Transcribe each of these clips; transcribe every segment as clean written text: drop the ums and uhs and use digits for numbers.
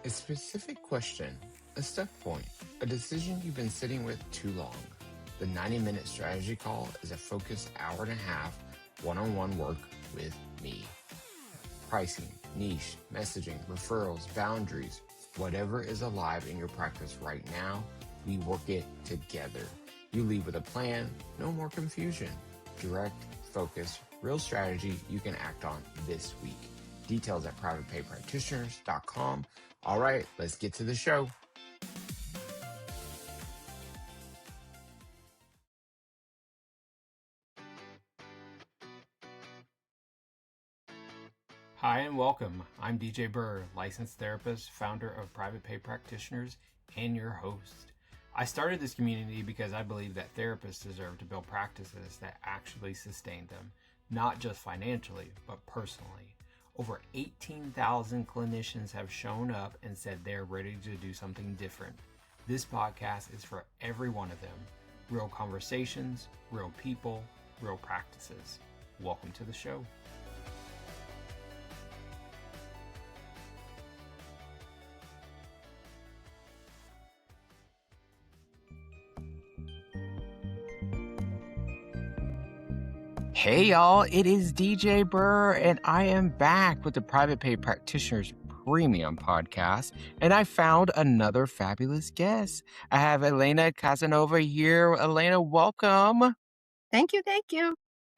A specific question, a step point, a decision you've been sitting with too long. The 90-minute strategy call is a focused hour and a half one-on-one work with me. Pricing, niche, messaging, referrals, boundaries, whatever is alive in your practice right now, we work it together. You leave with a plan, no more confusion. Direct, focus, real strategy you can act on this week. Details at privatepaypractitioners.com. All right, let's get to the show. Hi and welcome. I'm DJ Burr, licensed therapist, founder of Private Pay Practitioners, and your host. I started this community because I believe that therapists deserve to build practices that actually sustain them, not just financially, but personally. Over 18,000 clinicians have shown up and said they're ready to do something different. This podcast is for every one of them. Real conversations, real people, real practices. Welcome to the show. Hey y'all, it is DJ Burr and I am back with the Private Pay Practitioners Premium Podcast, and I found another fabulous guest. I have Elena Khazanova here. Elena, welcome. Thank you.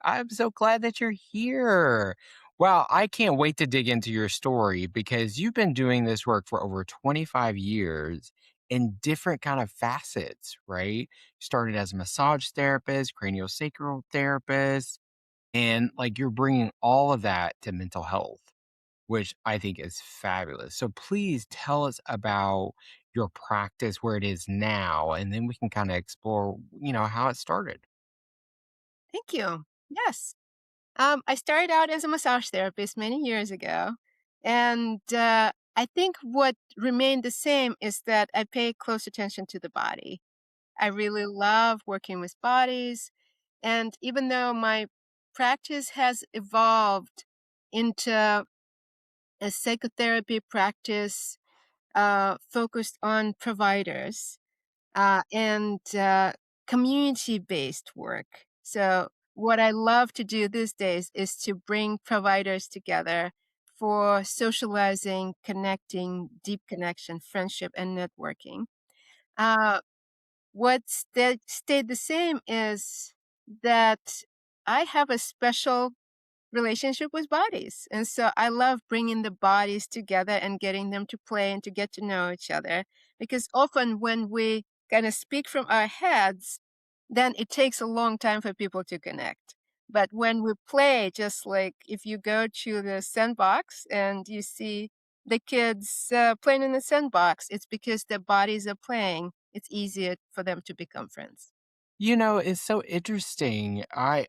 I'm so glad that you're here. Wow, I can't wait to dig into your story because you've been doing this work for over 25 years in different kind of facets, right? You started as a massage therapist, craniosacral therapist, and you're bringing all of that to mental health, which I think is fabulous. So please tell us about your practice, where it is now, and then we can kind of explore, how it started. Thank you. Yes. I started out as a massage therapist many years ago. And I think what remained the same is that I pay close attention to the body. I really love working with bodies. And even though my practice has evolved into a psychotherapy practice focused on providers, and community-based work. So what I love to do these days is to bring providers together for socializing, connecting, deep connection, friendship, and networking. What stayed the same is that I have a special relationship with bodies. And so I love bringing the bodies together and getting them to play and to get to know each other. Because often when we kind of speak from our heads, then it takes a long time for people to connect. But when we play, just like if you go to the sandbox and you see the kids playing in the sandbox, it's because their bodies are playing. It's easier for them to become friends. It's so interesting. I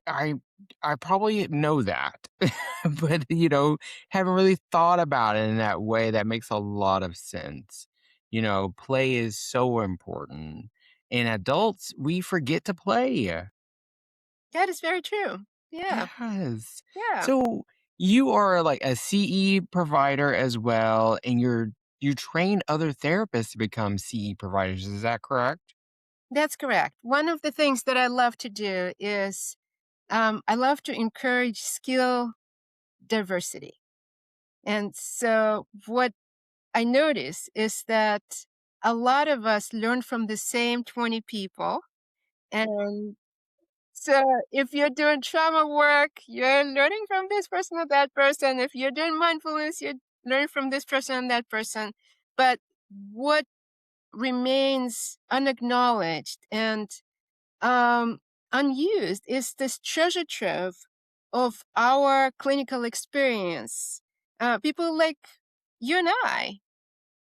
probably know that, but haven't really thought about it in that way. That makes a lot of sense. Play is so important. And adults, we forget to play. That is very true. Yeah. Yes. Yeah. So you are like a CE provider as well, and you train other therapists to become CE providers. Is that correct? That's correct. One of the things that I love to do is I love to encourage skill diversity. And so what I notice is that a lot of us learn from the same 20 people. And so if you're doing trauma work, you're learning from this person or that person. If you're doing mindfulness, you're learning from this person and that person. But what remains unacknowledged and unused is this treasure trove of our clinical experience. People like you and I.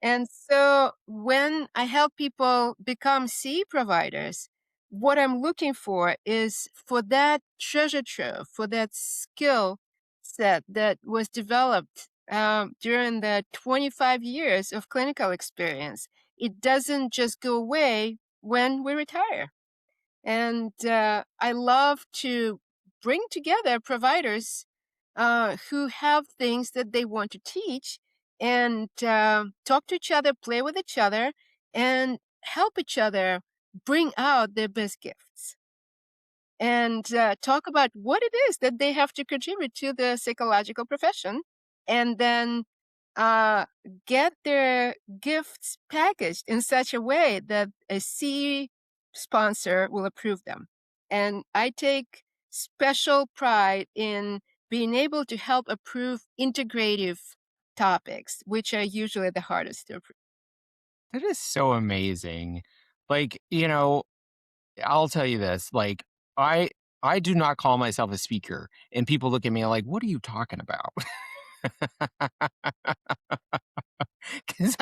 And so when I help people become CE providers, what I'm looking for is for that treasure trove, for that skill set that was developed during the 25 years of clinical experience. It doesn't just go away when we retire. And I love to bring together providers who have things that they want to teach and talk to each other, play with each other, and help each other bring out their best gifts. And talk about what it is that they have to contribute to the psychological profession, and then uh, get their gifts packaged in such a way that a CE sponsor will approve them. And I take special pride in being able to help approve integrative topics, which are usually the hardest to approve. That is so amazing. Like, I'll tell you this, like, I I do not call myself a speaker, and people look at me like, "What are you talking about?" Because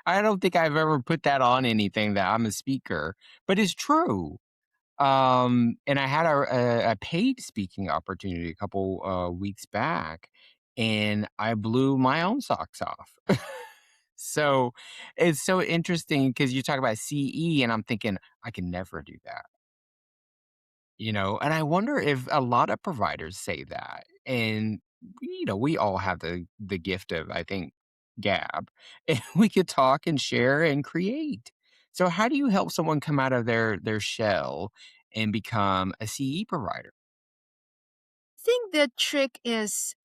I don't think I've ever put that on anything that I'm a speaker, but it's true. And I had a paid speaking opportunity a couple, weeks back, and I blew my own socks off. So, it's so interesting because you talk about CE, and I'm thinking, "I can never do that." And I wonder if a lot of providers say that. And we all have the gift of, I think, gab, and we could talk and share and create. So how do you help someone come out of their shell and become a CE provider? Think the trick is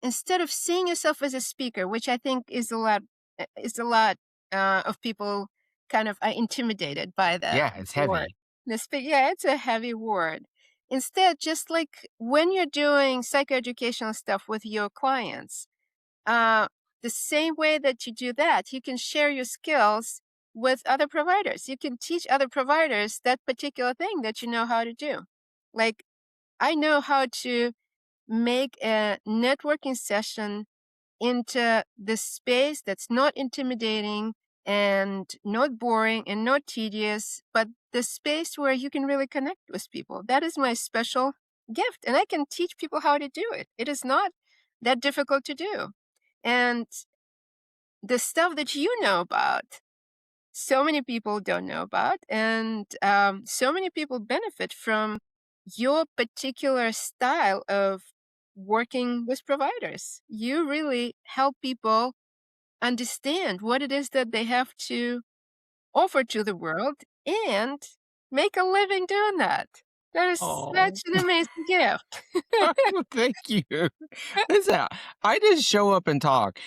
instead of seeing yourself as a speaker, which I think is a lot of people kind of are intimidated by that Yeah, it's word. heavy. Yeah, it's a heavy word. Instead, just like when you're doing psychoeducational stuff with your clients, uh, the same way that you do that, you can share your skills with other providers. You can teach other providers that particular thing that you know how to do. Like I know how to make a networking session into the space that's not intimidating and not boring and not tedious, but the space where you can really connect with people. That is my special gift. And I can teach people how to do it. It is not that difficult to do. And the stuff that you know about, so many people don't know about, and so many people benefit from your particular style of working with providers. You really help people understand what it is that they have to offer to the world and make a living doing that. That is Oh. such an amazing gift. Thank you. Listen, I just show up and talk.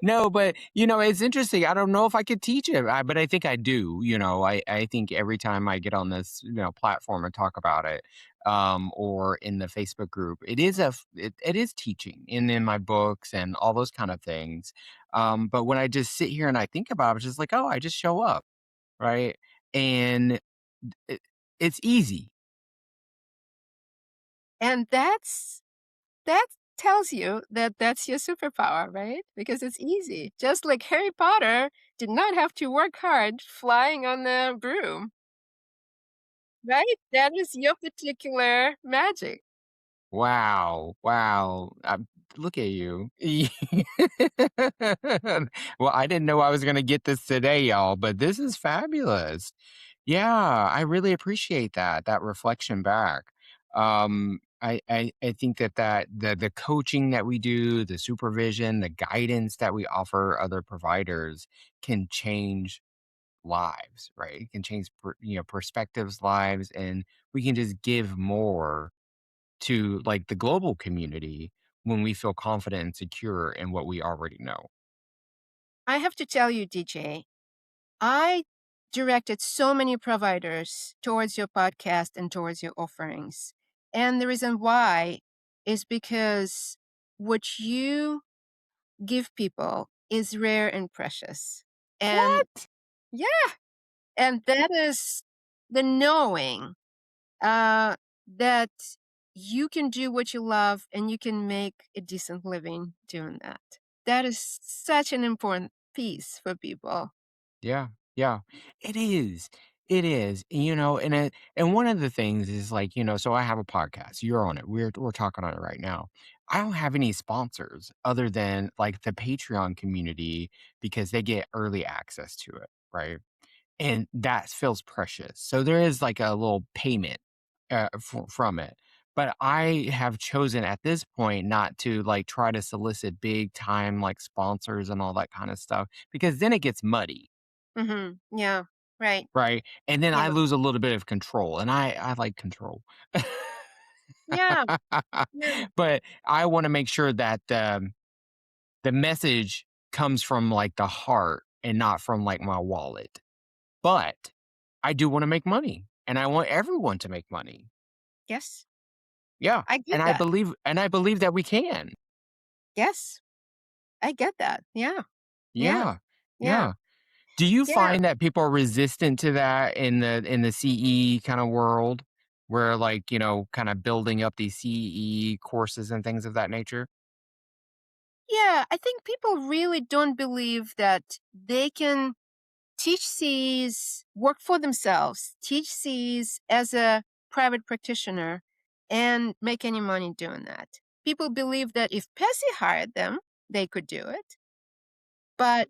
No, but it's interesting. I don't know if I could teach it, but I think I do. I think every time I get on this platform and talk about it, or in the Facebook group, it is teaching, and in my books and all those kind of things. But when I just sit here and I think about it, it's just like, oh, I just show up, right? And it, it's easy. And that tells you that that's your superpower, right? Because it's easy. Just like Harry Potter did not have to work hard flying on the broom, right? That is your particular magic. Wow, wow, look at you. Well, I didn't know I was gonna get this today, y'all, but this is fabulous. Yeah, I really appreciate that reflection back. I think that the coaching that we do, the supervision, the guidance that we offer other providers can change lives, right? It can change perspectives, lives, and we can just give more to like the global community when we feel confident and secure in what we already know. I have to tell you, DJ, I directed so many providers towards your podcast and towards your offerings. And the reason why is because what you give people is rare and precious. And What? yeah, and that is the knowing uh, that you can do what you love and you can make a decent living doing that. That is such an important piece for people. Yeah, yeah. It is. It is. And one of the things is like, so I have a podcast. You're on it. We're talking on it right now. I don't have any sponsors other than like the Patreon community because they get early access to it, right? And that feels precious. So there is like a little payment from it. But I have chosen at this point not to, like, try to solicit big time, like, sponsors and all that kinda stuff, because then it gets muddy, Yeah. Right. right? And then Yeah. I lose a little bit of control, and I like control. Yeah. Yeah. But I wanna make sure that, the message comes from, like, the heart and not from, like, my wallet. But I do wanna make money, and I want everyone to make money. Yes. Yeah, I and get that. I believe that we can. Yes. I get that. Yeah. Yeah. Yeah, Yeah. yeah. Do you Yeah. find that people are resistant to that in the CE kinda world where, like, kinda building up these CE courses and things of that nature? Yeah. I think people really don't believe that they can teach Cs, work for themselves, teach Cs as a private practitioner, and make any money doing that. People believe that if PESI hired them, they could do it. But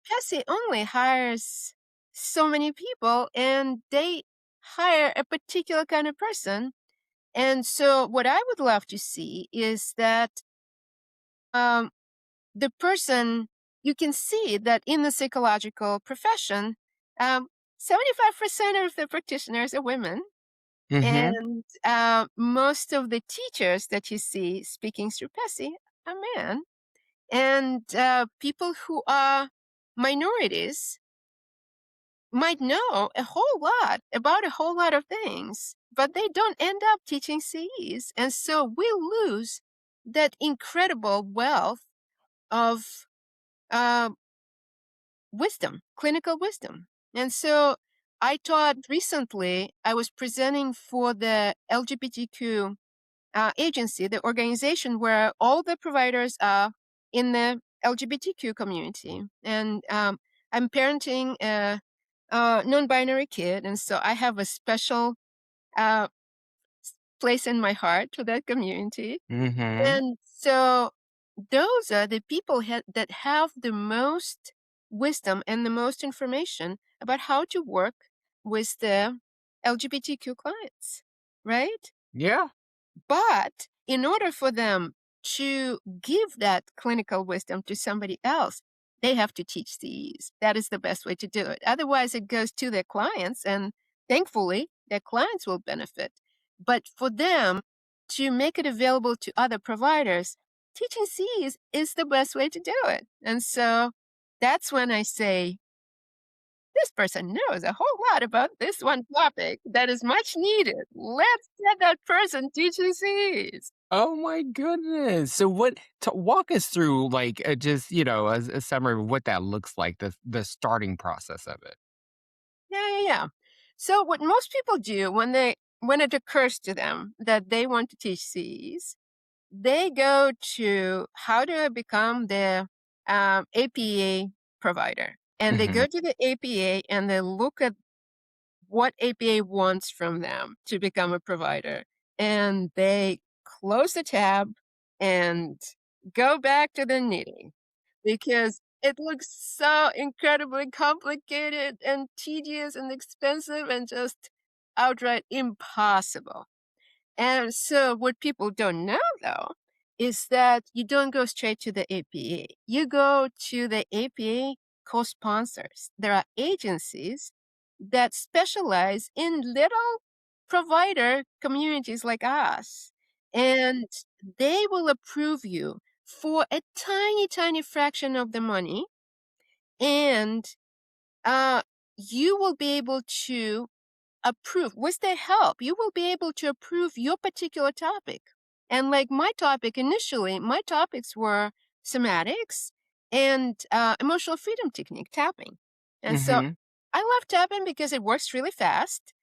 PESI only hires so many people and they hire a particular kind of person. And so, what I would love to see is that um, the person, you can see that in the psychological profession, um, 75% of the practitioners are women. Mhm. And most of the teachers that you see speaking through PESI are men. And people who are minorities might know a whole lot about a whole lot of things, but they don't end up teaching CEs. And so we lose that incredible wealth of uh, wisdom, clinical wisdom. And so I taught recently, I was presenting for the LGBTQ agency, the organization where all the providers are in the LGBTQ community. And I'm parenting a non binary kid. And so I have a special uh, place in my heart for that community. Mhm. And so those are the people that have the most wisdom and the most information about how to work with the LGBTQ clients, right? Yeah. But in order for them to give that clinical wisdom to somebody else, they have to teach these. That is the best way to do it. Otherwise, it goes to their clients, and thankfully, their clients will benefit. But for them to make it available to other providers, teaching Cs is the best way to do it. And so that's when I say, this person knows a whole lot about this one topic that is much needed. Let's get that person teaching Cs. Oh my goodness. So what walk us through, like, just, a summary of what that looks like, the starting process of it. Yeah, yeah, yeah. So what most people do when it occurs to them that they want to teach Cs, they go to how do I become the APA provider, and they Mhm. go to the APA and they look at what APA wants from them to become a provider. And they close the tab and go back to the knitting because it looks so incredibly complicated and tedious and expensive and just outright impossible. And so, what people don't know, though, is that you don't go straight to the APA. You go to the APA co sponsors. There are agencies that specialize in little provider communities like us. And they will approve you for a tiny, tiny fraction of the money. And uh, you will be able to approve with their help, you will be able to approve your particular topic. And like my topic initially, my topics were somatics and emotional freedom technique, tapping. And so Mhm. I love tapping because it works really fast.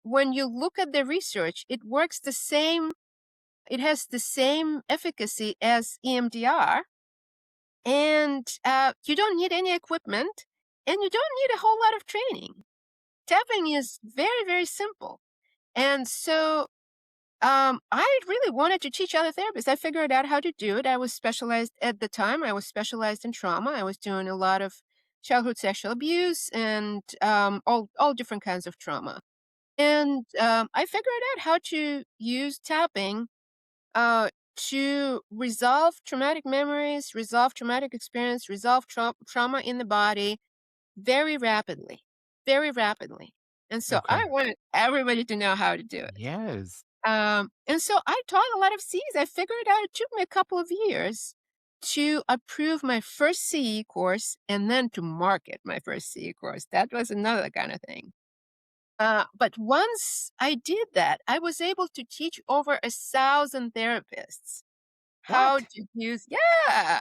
When you look at the research, it works the same, it has the same efficacy as EMDR. And you don't need any equipment and you don't need a whole lot of training. Tapping is very, very simple. And so I really wanted to teach other therapists. I figured out how to do it. I was specialized at the time. I was specialized in trauma. I was doing a lot of childhood sexual abuse and all different kinds of trauma. And I figured out how to use tapping to resolve traumatic memories, resolve traumatic experience, resolve trauma in the body very rapidly, very rapidly. And so Okay. I wanted everybody to know how to do it. Yes. And so I taught a lot of Cs. I figured out it took me a couple of years to approve my first CE course and then to market my first CE course. That was another kind of thing. But once I did that, I was able to teach over 1,000 therapists how What? to use. Yeah,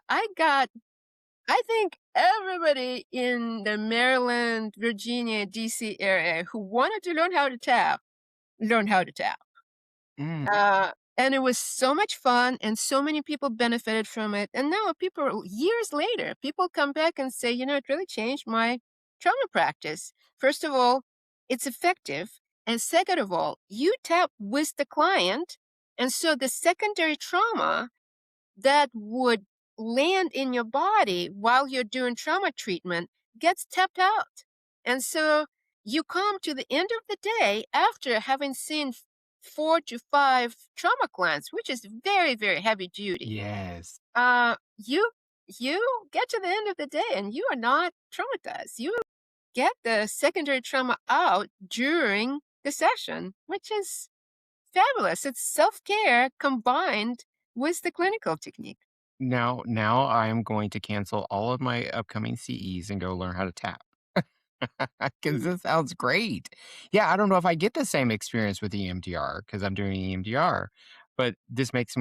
I think everybody in the Maryland, Virginia, DC area who wanted to learn how to tap, learned how to tap. Mm, And it was so much fun, and so many people benefited from it. And now, years later, people come back and say, it really changed my trauma practice. First of all, it's effective. And second of all, you tap with the client. And so the secondary trauma that would land in your body while you're doing trauma treatment gets tapped out. And so you come to the end of the day after having seen 4 to 5 trauma clients, which is very, very heavy duty. yes. You get to the end of the day and you are not traumatized. You get the secondary trauma out during the session, which is fabulous. It's self-care combined with the clinical technique. Now I am going to cancel all of my upcoming CEs and go learn how to tap. Because Mm. this sounds great. Yeah, I don't know if I get the same experience with EMDR because I'm doing EMDR, but this makes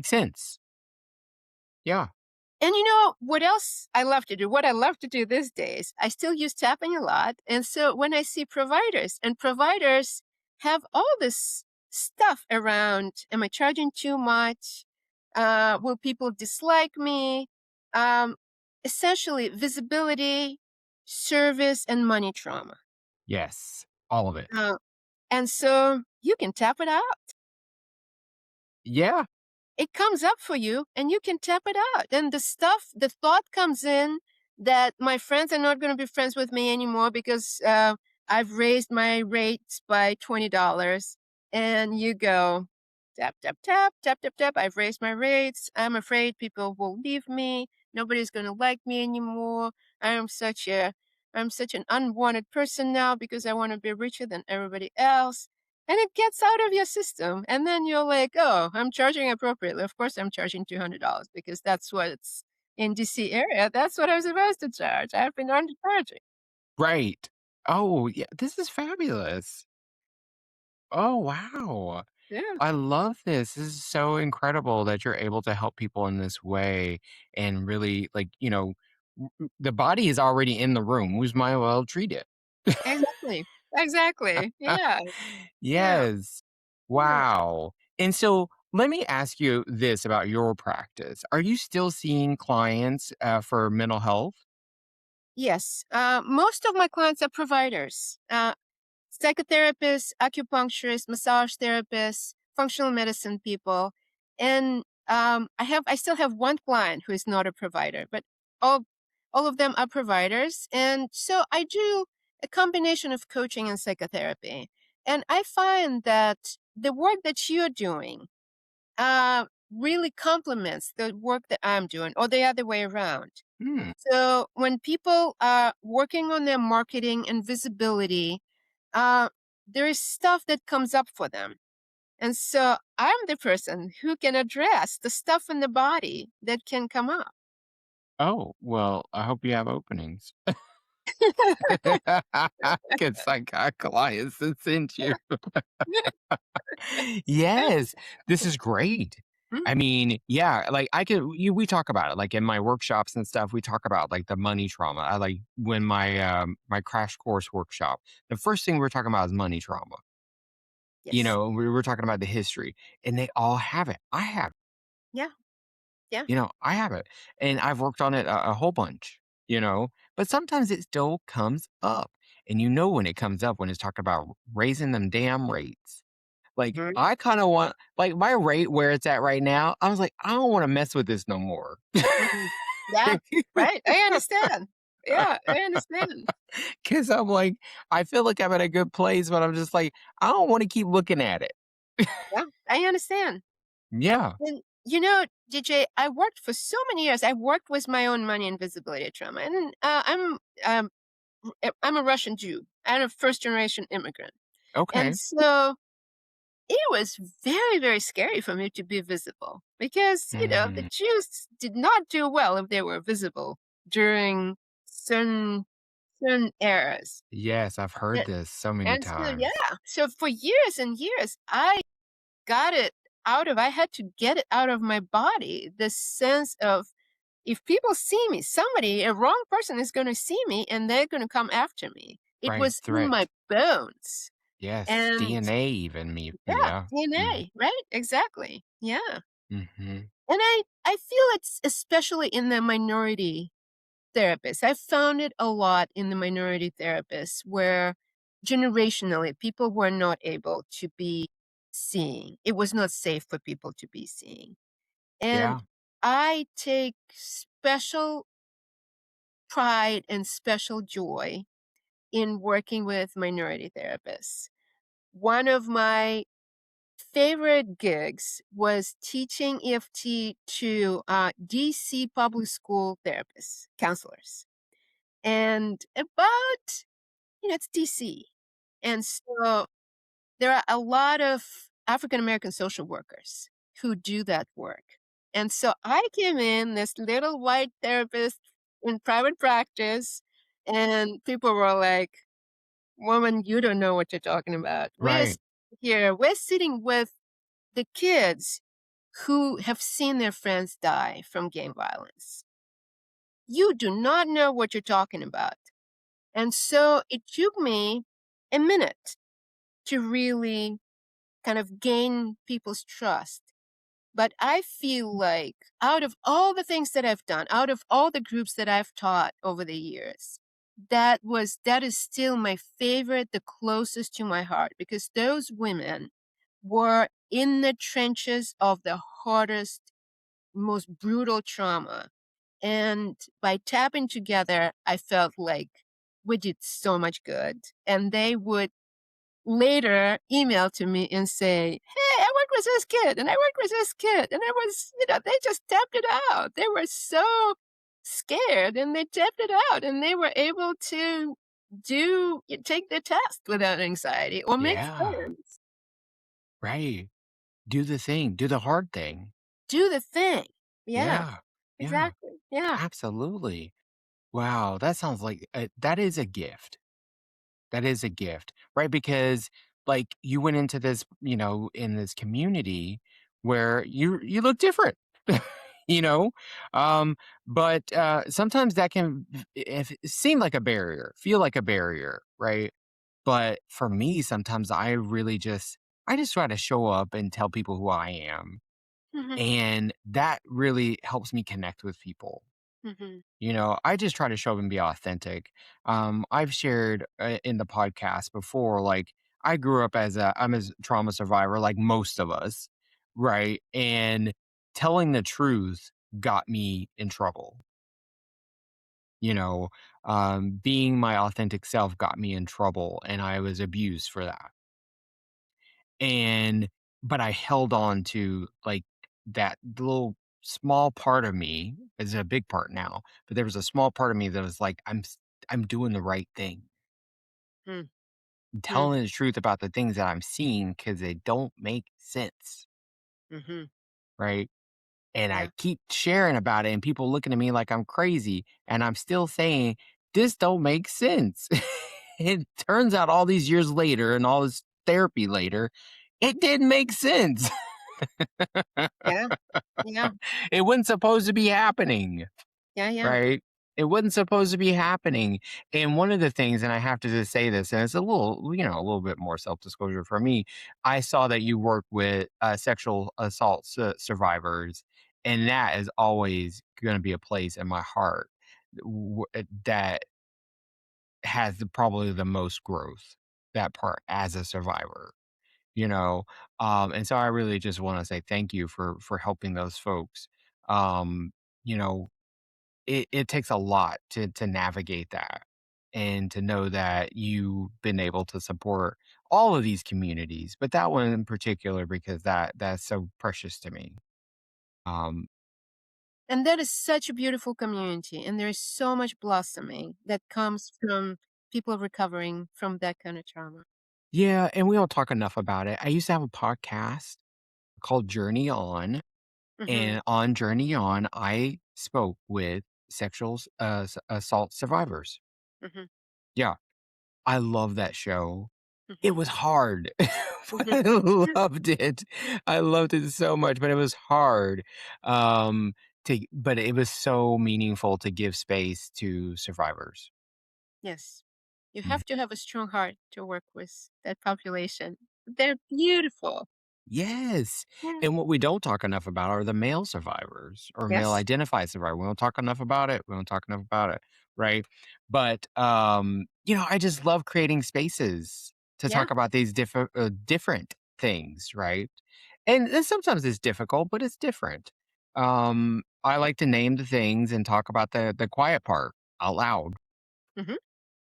sense. Yeah. And what else I love to do? What I love to do these days, I still use tapping a lot. And so when I see providers, and providers have all this stuff around, am I charging too much? Will people dislike me? Um, Essentially, visibility, service, and money trauma. Yes. All of it. Uh, and so you can tap it out. Yeah. It comes up for you and you can tap it out. And the thought comes in that my friends are not going to be friends with me anymore because I've raised my rates by $20. And you go, tap, tap, tap, tap, tap, tap. I've raised my rates. I'm afraid people will leave me. Nobody's going to like me anymore. I'm such a I'm such an unwanted person now because I want to be richer than everybody else, and it gets out of your system. And then you're like, oh, I'm charging appropriately. Of course, I'm charging $200 because that's what it's in DC area. That's what I'm supposed to charge. I've been undercharging. Right. Oh, yeah. This is fabulous. Oh, wow. Yeah, I love this. This is so incredible that you're able to help people in this way and really, like, the body is already in the room. We might as well treat it. exactly. Exactly. Yeah. Yeah. Yes. Yeah. Wow. And so let me ask you this about your practice. Are you still seeing clients for mental health? Yes. Most of my clients are providers. Psychotherapists, acupuncturists, massage therapists, functional medicine people. And I still have one client who is not a provider, but all all of them are providers. And so I do a combination of coaching and psychotherapy. And I find that the work that you're doing really complements the work that I'm doing, or the other way around. Hmm. So when people are working on their marketing and visibility, uh, there is stuff that comes up for them. And so I'm the person who can address the stuff in the body that can come up. Oh, well, I hope you have openings. Because I got clients that sent you. Yes, this is great. I Mm, mean, yeah, like we talk about it like in my workshops and stuff. We talk about like the money trauma. I like when my crash course workshop. The first thing we're talking about is money trauma. yes. We were talking about the history, and they all have it. I have, Yeah. Yeah. I have it, and I've worked on it a whole bunch. But sometimes it still comes up, and when it comes up when it's talking about raising them damn rates. Like, Mhm, I kinda want like, my rate where it's at right now, I was like, "I don't wanna mess with this no more." mhm. Yeah. Right. I understand. Yeah, I understand. Because I'm like, I feel like I'm at a good place, but I'm just like, I don't want to keep looking at it. Yeah, I understand. Yeah. And, DJ, I worked for so many years. I worked with my own money and visibility trauma, and um, I'm a Russian Jew. I'm a first generation immigrant, and Okay. so it was very, very scary for me to be visible because the Mm, Jews did not do well if they were visible during certain certain eras. yes, I've heard And, this so many and so times. yeah, so for years and years, I got it I had to get it out of my body. The sense of if people see me, a wrong person is going to see me and they're going to come after me. It Right. was in my Threat. bones. Yes. And DNA, even me. yeah, Yeah. Mm, DNA, right? Exactly. Yeah. hmm. And I feel it's especially in the minority therapists. I've found it a lot in the minority therapists where generationally people were not able to be seeing. It was not safe for people to be seeing. And Yeah. I take special pride and special joy in working with minority therapists. One of my favorite gigs was teaching EFT to DC public school therapists, counselors. And about, it's DC. And so there are a lot of African American social workers who do that work. And so I came in, this little white therapist in private practice, and people were like, "Woman, you don't know what you're talking about. Right. We're sitting with the kids who have seen their friends die from gang violence. You do not know what you're talking about." And so it took me a minute to really kind of gain people's trust. But I feel like out of all the things that I've done, out of all the groups that I've taught over the years, that is still my favorite, the closest to my heart, because those women were in the trenches of the hardest, most brutal trauma. And by tapping together, I felt like we did so much good. And they would later email to me and say, "Hey, I worked with this kid and I worked with this kid." And I was, they just tapped it out. They were so scared and they tapped it out and they were able to take the test without anxiety or make Yeah. friends, Right. Do the thing. Do the hard thing. do the thing. Yeah, Yeah. Yeah. exactly. Yeah. Absolutely. Wow. That sounds like that is a gift. That is a gift, right? Because like you went into this, in this community where you look different, you know, um, but sometimes that can seem like a barrier, feel like a barrier, right? But for me, sometimes I just try to show up and tell people who I am, Hmm. and that really helps me connect with people. Hmm. I just try to show up and be authentic. I've shared in the podcast before, like I'm a trauma survivor, like most of us, right? And telling the truth got me in trouble. You know, being my authentic self got me in trouble, and I was abused for that. And but I held on to like that little small part of me is a big part now, but there was a small part of me that was like, I'm doing the right thing. Hmm. I'm Hmm. telling the truth about the things that I'm seeing because they don't make sense. Hmm. Right. And I Yeah. keep sharing about it and people looking at me like I'm crazy. And I'm still saying, this don't make sense. It turns out all these years later and all this therapy later, it did make sense. Yeah. Yeah. It wasn't supposed to be happening, Yeah. Yeah. right? It wasn't supposed to be happening. And one of the things, and I have to just say this, and it's a little bit more self disclosure for me. I saw that you work with sexual assault survivors, and that is always going to be a place in my heart that has probably the most growth. That part as a survivor, you know and so I really just want to say thank you for helping those folks. um you know it takes a lot to navigate that and to know that you've been able to support all of these communities, but that one in particular because that's so precious to me. Um, And that is such a beautiful community. And there is so much blossoming that comes from people recovering from that kind of trauma. yeah, and we don't talk enough about it. I used to have a podcast called Journey On, Hmm. and on Journey On, I spoke with assault survivors. Hmm. Yeah, I love that show. It Hmm. was hard. Hmm. I loved it. I loved it so much, but it was hard. But it was so meaningful to give space to survivors. Yes. You Mhm. have to have a strong heart to work with that population. They're beautiful. Yes. Yeah. And what we don't talk enough about are the male survivors or male Yes. identified survivor. We don't talk enough about it. We don't talk enough about it. Right. But I just love creating spaces to Yeah. talk about these different things, right? And then sometimes it's difficult, but it's different. I like to name the things and talk about the quiet part out loud. Hmm.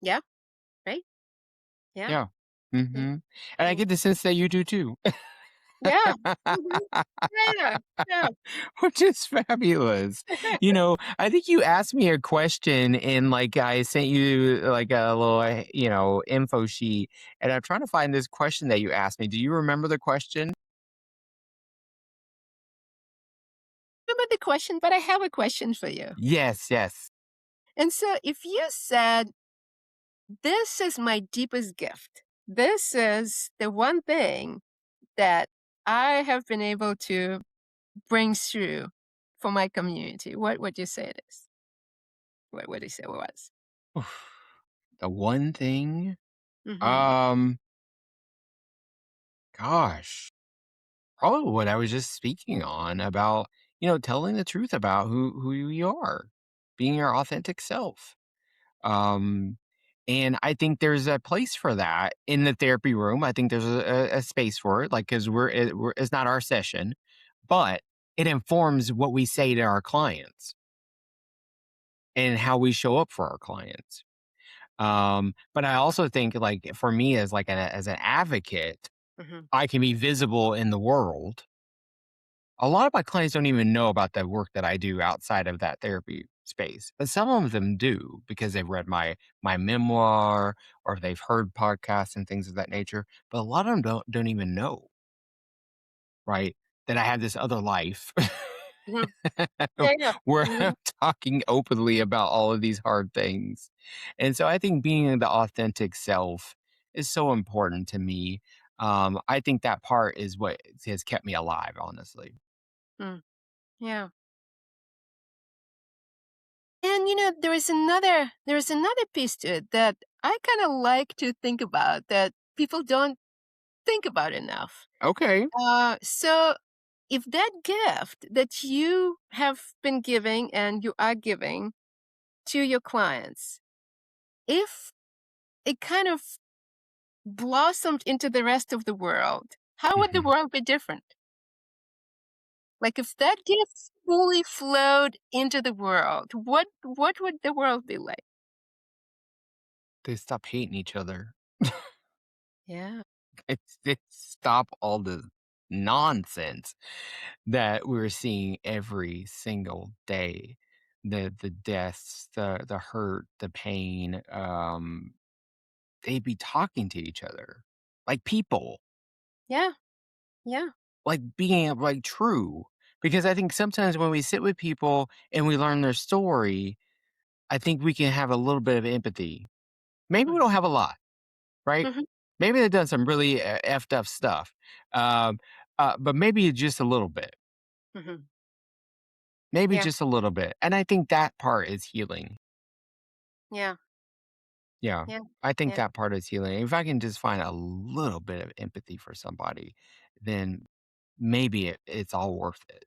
Yeah. Right. Yeah. Yeah. Yeah. And I Yeah. get the sense that you do too. Yeah. Hmm. Yeah. Yeah. Which is fabulous. I think you asked me a question and like I sent you like a little, info sheet and I'm trying to find this question that you asked me. Do you remember the question? Remember the question, but I have a question for you. Yes, yes. And so if you said, this is my deepest gift, this is the one thing that I have been able to bring through for my community, what would you say it is? What would you say it was? Oof. The one thing, Hmm. um, gosh, probably what I was just speaking on about, telling the truth about who you are, being your authentic self. Um, and I think there's a place for that in the therapy room. I think there's a space for it, like because it's not our session, but it informs what we say to our clients and how we show up for our clients. But I also think like for me as like as an advocate, Hmm. I can be visible in the world. A lot of my clients don't even know about the work that I do outside of that therapy space, but some of them do because they've read my memoir or they've heard podcasts and things of that nature. But a lot of them don't even know, right? That I have this other life Hmm. Yeah, yeah. where Hmm. I'm talking openly about all of these hard things. And so I think being the authentic self is so important to me. I think that part is what has kept me alive, honestly. Mm. Yeah. And there is another piece to it that I kind of like to think about that people don't think about enough. Okay. So if that gift that you have been giving and you are giving to your clients, if it kind of blossomed into the rest of the world, how would the Mhm. world be different? Like if that gift fully flowed into the world, what would the world be like? They stop hating each other. Yeah. It's stop all the nonsense that we're seeing every single day. The deaths, the hurt, the pain. They be talking to each other like people, Yeah. Yeah. like being like true. Because I think sometimes when we sit with people and we learn their story, I think we can have a little bit of empathy. Maybe we Mhm. don't have a lot. Right? Mhm. Maybe they've done some really effed up stuff, um, but maybe just a little bit, Mhm. maybe Yeah. just a little bit, and I think that part is healing. Yeah. Yeah, Yeah. I think Yeah. that part is healing. If I can just find a little bit of empathy for somebody, then maybe it's all worth it.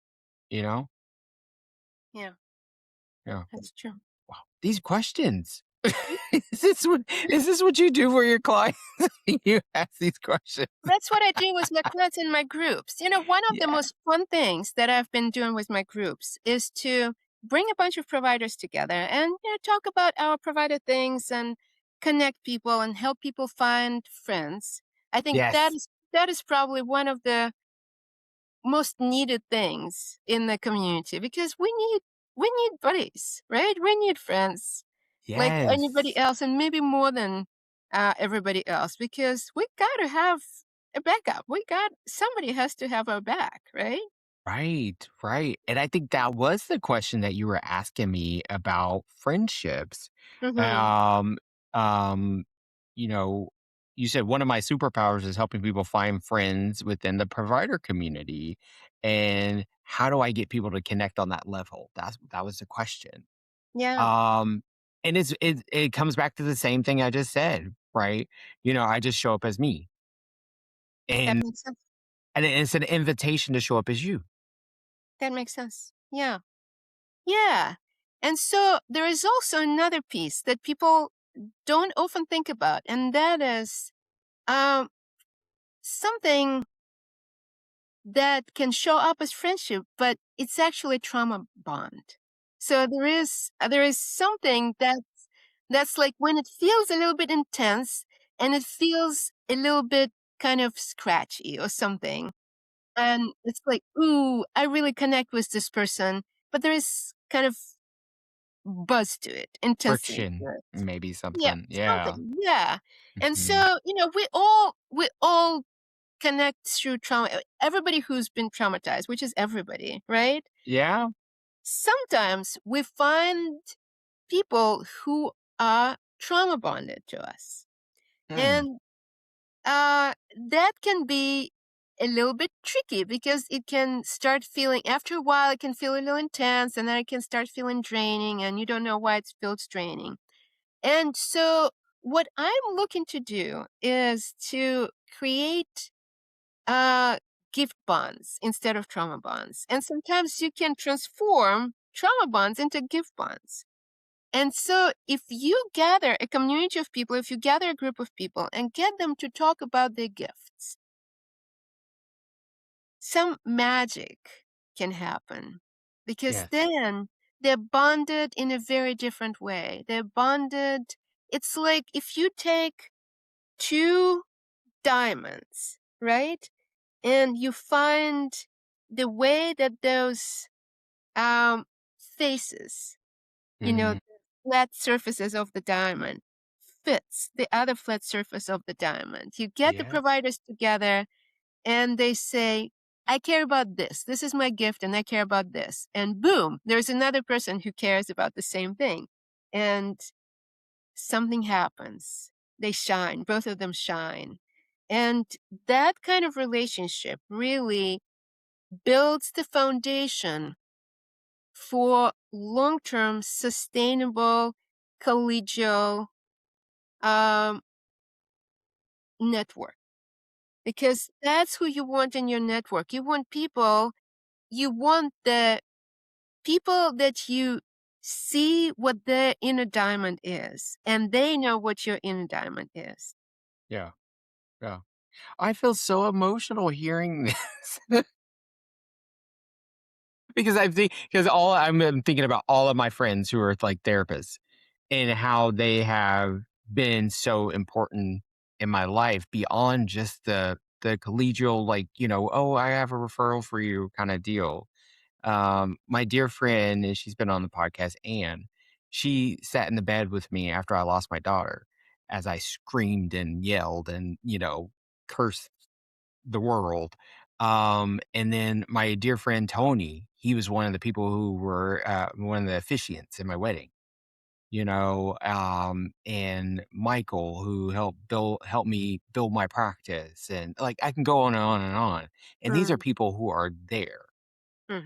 You know? Yeah. Yeah. That's true. Wow. These questions. Is this what you do for your clients? You ask these questions. That's what I do with my clients in my groups. One of the Yeah. most fun things that I've been doing with my groups is to bring a bunch of providers together and talk about our provider things and connect people and help people find friends. I think Yes. that is probably one of the most needed things in the community because we need buddies, right? We need friends like anybody Yes. else and maybe more than everybody else because we got to have a backup. We got somebody has to have our back, right? Right, right. And I think that was the question that you were asking me about friendships. Mhm. Um, um, you know, you said one of my superpowers is helping people find friends within the provider community. And how do I get people to connect on that level? That was the question. Yeah, Um, and it comes back to the same thing I just said, right? I just show up as me. that And makes sense. and it's an invitation to show up as you. That makes sense. Yeah. Yeah. And so there is also another piece that people don't often think about, and that is um, something that can show up as friendship, but it's actually trauma bond. So there is something that's like when it feels a little bit intense and it feels a little bit kind of scratchy or something. And it's like, ooh, I really connect with this person, but there is kind of buzz to it, intensity to Friction, it. maybe Yeah, something. Yeah. something. Yeah. And Mhm. so, we all connect through trauma. Everybody who's been traumatized, which is everybody, right? Yeah. Sometimes we find people who are trauma bonded to us. Mm. And that can be a little bit tricky because it can start feeling after a while it can feel a little intense and then it can start feeling draining and you don't know why it feels draining. And so what I'm looking to do is to create gift bonds instead of trauma bonds. And sometimes you can transform trauma bonds into gift bonds. And so if you gather a community of people, if you gather a group of people and get them to talk about their gifts, some magic can happen because Yes. then they're bonded in a very different way. They're bonded. It's like if you take two diamonds, right? And you find the way that those faces, Mhm. the flat surfaces of the diamond fits the other flat surface of the diamond. You get the Yes. providers together and they say, I care about this. This is my gift, and I care about this. And boom, there's another person who cares about the same thing. And something happens. They shine, both of them shine. And that kind of relationship really builds the foundation for long term, sustainable, collegial um, network. Because that's who you want in your network. You want the people that you see what their inner diamond is, and they know what your inner diamond is. Yeah. Yeah. I feel so emotional hearing this because I'm thinking about all of my friends who are like therapists and how they have been so important in my life beyond just the collegial, like, oh, I have a referral for you kind of deal. My dear friend, and she's been on the podcast, Anne, she sat in the bed with me after I lost my daughter as I screamed and yelled and, cursed the world. And then my dear friend Tony, he was one of the people who were one of the officiants in my wedding. And Michael, who helped me build my practice, and like I can go on and on and on. And these are Mm, people who are there,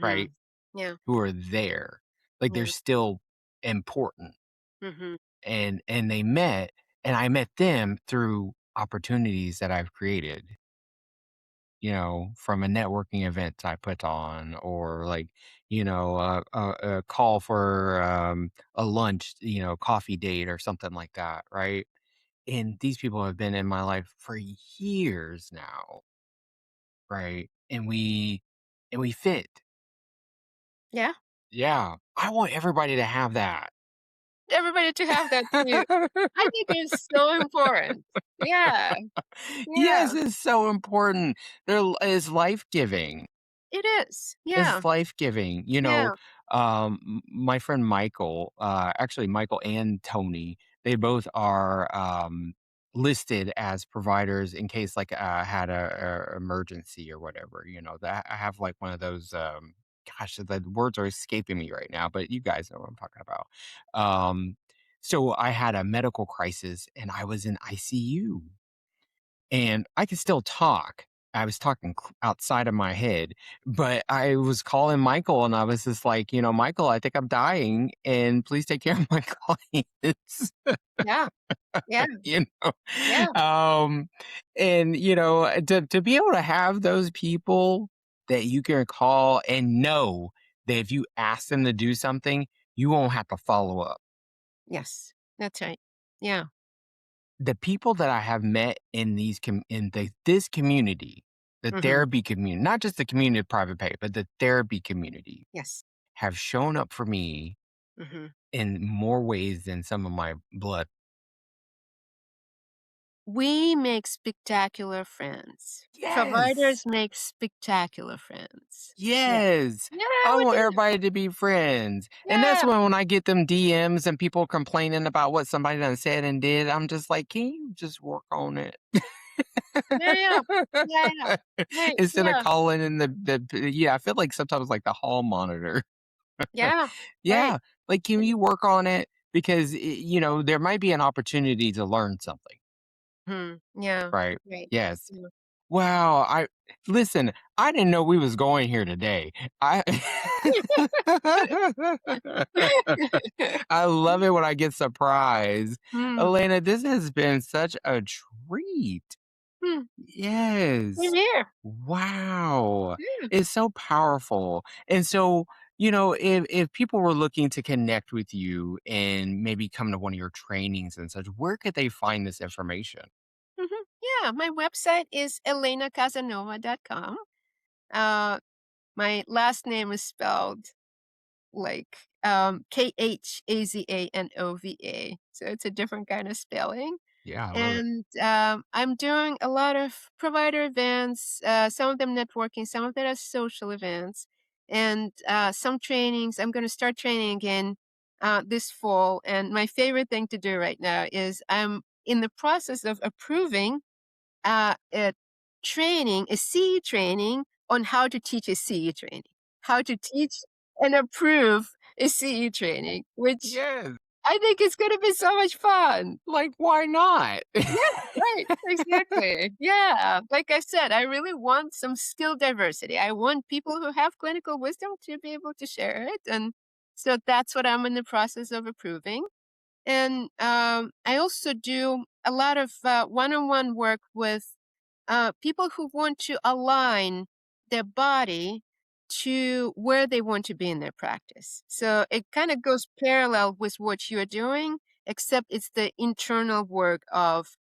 right? mhm. Yeah, Who are there. Like they're yeah, still important. mhm. And they met and I met them through opportunities that I've created, from a networking event I put on or like, a call for a lunch, coffee date or something like that. Right. And these people have been in my life for years now. Right. And we fit. Yeah, Yeah. I want everybody to have that. Everybody to have that too. I think it's so important. Yeah, yeah, Yes, it's so important. There is life-giving. it is. It's Yeah, life-giving. yeah, My friend Michael, actually Michael and Tony, they both are listed as providers in case like I had a emergency or whatever. That I have like one of those. Gosh, the words are escaping me right now, but you guys know what I'm talking about. Um, so I had a medical crisis and I was in ICU and I could still talk. I was talking outside of my head, but I was calling Michael and I was just like, Michael, I think I'm dying and please take care of my clients. yeah, yeah, you know, yeah. um, and to be able to have those people that you can call and know that if you ask them to do something, you won't have to follow up. Yes, that's right. Yeah. The people that I have met in this community, the Mhm. therapy community, not just the community of private pay, but the therapy community, Yes. have shown up for me Mhm. in more ways than some of my blood. We make spectacular friends. Yes. Providers make spectacular friends. Yeah. Yes. Yeah, I we want do. everybody to be friends. And that's Yeah. when I get them DMs and people complaining about what somebody done said and did, I'm just like, can you just work on it? Yeah, yeah. Yeah, yeah. Right, Instead of yeah. calling in yeah, I feel like sometimes like the hall monitor. Yeah. Right. Yeah, like, can you work on it? Because, there might be an opportunity to learn something, Hmm. Yeah. right? Right. Yes. Yeah. Wow, listen, I didn't know we was going here today. I I love it when I get surprised. Hmm. Elena, this has been such a treat. Hmm. Same Yes. here. Wow. Yeah. It's so powerful. And so, if people were looking to connect with you and maybe come to one of your trainings and such, where could they find this information? Mhm. Yeah, my website is elenakhazanova.com. Uh, my last name is spelled like Khazanova. So it's a different kind of spelling. Yeah, I love it. And I'm doing a lot of provider events, some of them networking, some of them are social events, and some trainings. I'm going to start training again this fall. And my favorite thing to do right now is I'm in the process of approving a a CE training on how to teach a CE training, how to teach and approve a CE training, which Yes. I think is going to be so much fun. Like, why not? Yeah, right. Exactly. Yeah. Like I said, I really want some skill diversity. I want people who have clinical wisdom to be able to share it. And so that's what I'm in the process of approving. And I also do a lot of one on one work with people who want to align their body to where they want to be in their practice. So it kind of goes parallel with what you're doing, except it's the internal work of,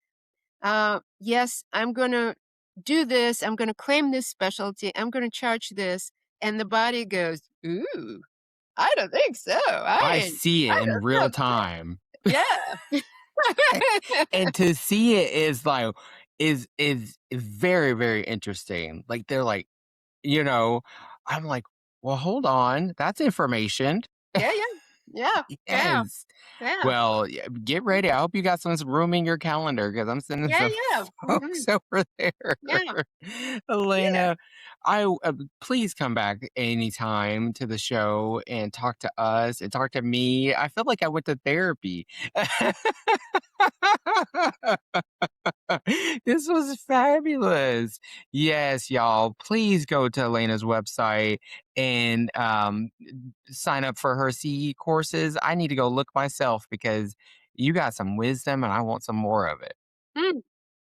yes, I'm going to do this, I'm going to claim this specialty, I'm going to charge this. And the body goes, ooh, I don't think so. I see I it in don't real feel time. yeah. And to see it is like is very, very interesting. Like they're like, you know, I'm like, well, hold on, that's information. Yeah, yeah. Yeah, yeah, Yes. yeah. Well, get ready. I hope you got some room in your calendar because I'm sending Yeah, some yeah. folks Mhm. over there. Yeah, yeah. Elena, please come back anytime to the show and talk to us and talk to me. I feel like I went to therapy. This was fabulous. Yes, y'all. Please go to Elena's website and sign up for her CE courses. I need to go look myself because you got some wisdom and I want some more of it. Mm,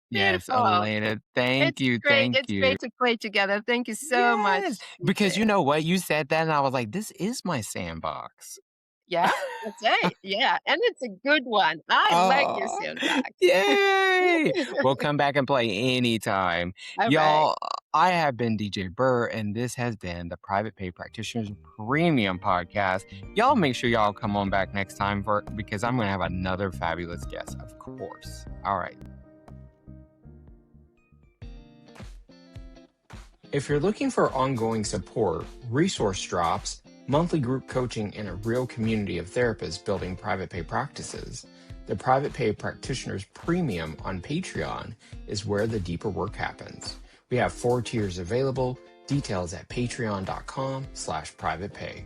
Yes, beautiful. Elena. Thank It's you. great. Thank It's you. great to play together. Thank you so Yes. much. Because you Yeah. know what? You said that and I was like, this is my sandbox. Yeah, that's right. Yeah, and it's a good one. I like your Oh, sandbox. yay. We'll come back and play anytime. All right. Y'all, I have been DJ Burr, and this has been the Private Pay Practitioners Premium Podcast. Y'all make sure y'all come on back next time because I'm going to have another fabulous guest, of course. All right. If you're looking for ongoing support, resource drops, monthly group coaching, and a real community of therapists building private pay practices, the Private Pay Practitioners Premium on Patreon is where the deeper work happens. We have 4 tiers available, details at patreon.com/privatepay.